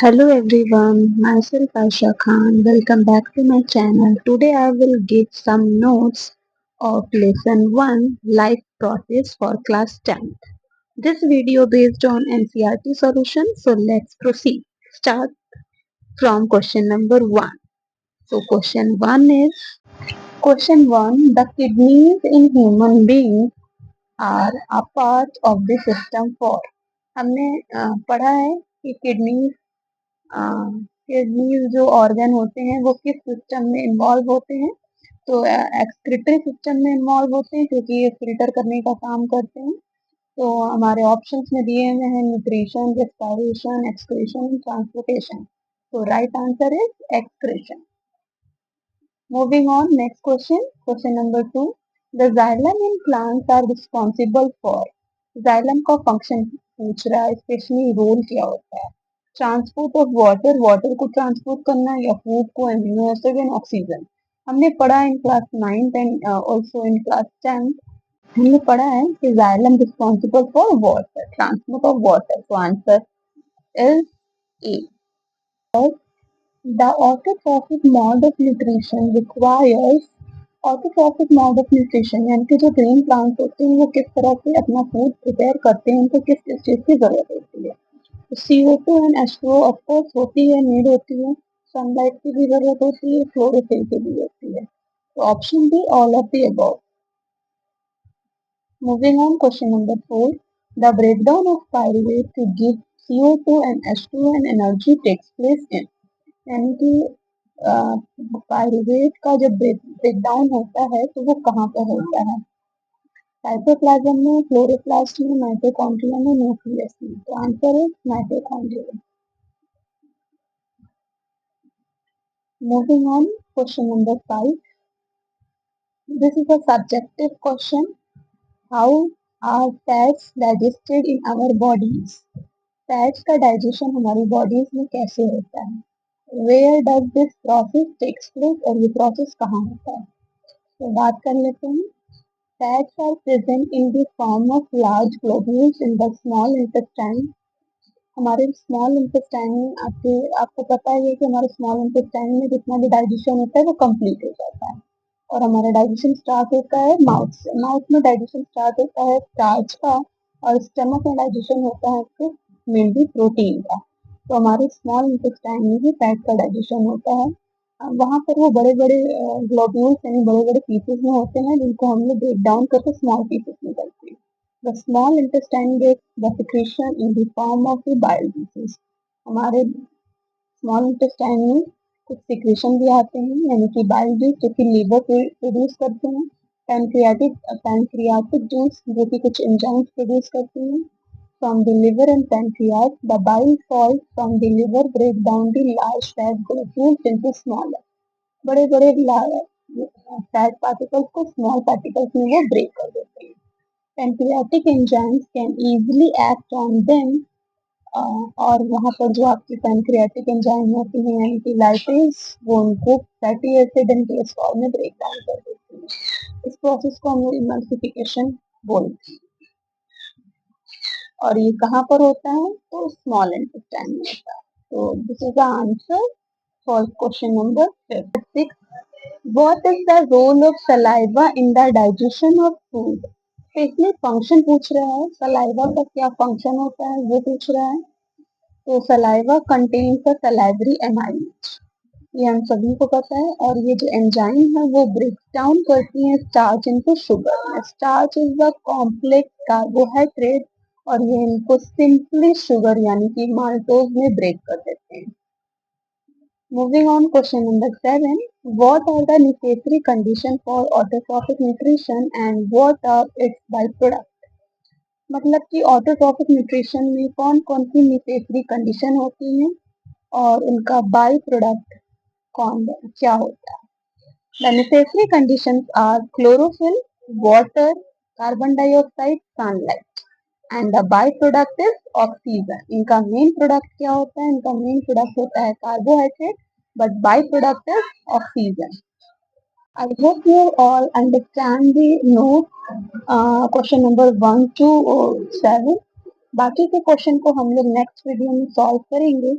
Hello everyone, myself Aisha Khan. Welcome back to my channel. Today I will give some notes of lesson 1 life process for class 10th. This video based on NCERT solution. So let's proceed. Start from question number 1. So question 1, the kidneys in human beings are a part of the system for. हमने पढ़ा है कि kidneys जो organ होते हैं वो किस system में इन्वॉल्व होते हैं। तो एक्सक्रीटरी सिस्टम में इन्वॉल्व होते हैं क्योंकि ये फिल्टर करने का काम करते हैं। तो हमारे ऑप्शंस में दिए हुए हैं nutrition, respiration, excretion and transportation. तो right answer is excretion. Moving on next question number 2, the xylem in plants are responsible for. Xylem का फंक्शन पूछ रहा है, स्पेशली रोल क्या होता है। ट्रांसपोर्ट ऑफ वाटर, वाटर को ट्रांसपोर्ट करना या फूड को, एमिनो एसिड एंड ऑक्सीजन। हमने पढ़ा in class 9th and also in class 10th। हमने पढ़ा है कि xylem responsible for water, transport of water. तो answer is A. The autotrophic mode of nutrition requires autotrophic mode of nutrition, यानी कि जो ग्रीन प्लांट्स होते हैं वो किस तरह से अपना फूड प्रिपेयर करते हैं, उनको किस किस चीज़ की जरूरत होती है। CO2 and H2O of course होती है, नीड होती है। सनलाइट की भी जरूरत होती है, क्लोरोफिल की भी होती है। तो option B all of the above. Moving on question number 4, the breakdown of pyruvate to give CO2 and H2O and energy takes place in. यानी कि पायरुवेट का जब ब्रेकडाउन होता है तो वो कहाँ पर होता है। साइटोप्लाज्म में, क्लोरोप्लास्ट में, माइटोकॉन्ड्रिया में, न्यूक्लियस में। तो आंसर है mitochondria. Moving on question number 5, this is a subjective question. How are fats digested in our bodies. Fats का डाइजेशन हमारी बॉडीज में कैसे होता है। Where does this process takes place, और ये प्रोसेस कहाँ होता है। तो बात कर लेते हैं। Fats are present in the form of large globules in the small intestine। हमारे स्मॉल इंटेस्टाइन में आपको पता है कि हमारे स्मॉल इंटेस्टाइन में जितना भी डाइजेशन होता है वो कंप्लीट हो जाता है। और हमारा डाइजेशन स्टार्ट होता है माउथ से। माउथ में डाइजेशन स्टार्ट होता है स्टार्च का, और स्टमक में डाइजेशन होता है फिर मेनली प्रोटीन का। तो हमारे स्मॉल इंटेस्टाइन में ही फैट का डाइजेशन होता है। वहाँ पर वो बड़े बड़े ग्लोब्यूल्स यानी बड़े बड़े पीसेस में होते हैं, जिनको हम लोग ब्रेक डाउन करके स्मॉल पीसेस में करते हैं। The small intestine gets the secretion in the form of the bile juices। हमारे स्मॉल इंटेस्टाइन में कुछ सिक्रेशन भी आते हैं, यानी कि बाइल जूस जो कि लीवर प्रोड्यूस करते हैं। पैनक्रियाटिक जूस जो कि कुछ एंजाइम्स प्रोड्यूस करते हैं। From the liver and pancreas the bile salt from the liver break down the large fat globules into smaller. बड़े बड़े फैट पार्टिकल्स को स्मॉल पार्टिकल्स में वो ब्रेक कर देते हैं। Pancreatic enzymes can easily act on them. और वहाँ पर जो आपकी पैनक्रियाटिक एंजाइम होती हैं यानी कि लाइपेज, वो उनको फैटी एसिड एंड कोलेस्ट्रॉल में ब्रेक डाउन कर देती है। इस प्रोसेस को हम लोग इमल्सिफिकेशन बोलते हैं। और ये कहाँ पर होता है, तो स्मॉल इंटेस्टाइन में होता है। तो this is the answer for question number 6। What is the role of saliva in the digestion of food? तो इसमें फंक्शन पूछ रहा है, सलाइवा का क्या फंक्शन होता है वो पूछ रहा है। तो saliva contains the salivary amylase, ये हम सभी को पता है। और ये जो एंजाइम है वो ब्रेक डाउन करती है starch into sugar. Starch is the complex carbohydrate, और ये इनको सिंपली शुगर यानी कि माल्टोज में ब्रेक कर देते हैं। Moving on, question number 7. What are the necessary conditions for autotrophic nutrition and what are its byproducts? मतलब कि ऑटोट्रॉफिक न्यूट्रिशन में कौन कौन सी नेसेसरी कंडीशन होती हैं और उनका बाई प्रोडक्ट क्या होता है। The necessary conditions are chlorophyll, water, carbon dioxide, sunlight and the byproduct is oxygen. इनका मेन प्रोडक्ट क्या होता है, इनका मेन प्रोडक्ट होता है carbohydrate, but byproduct is oxygen. I hope you all understand the note question number 1 to 7। बाकी के question को हम लोग नेक्स्ट वीडियो में सॉल्व करेंगे।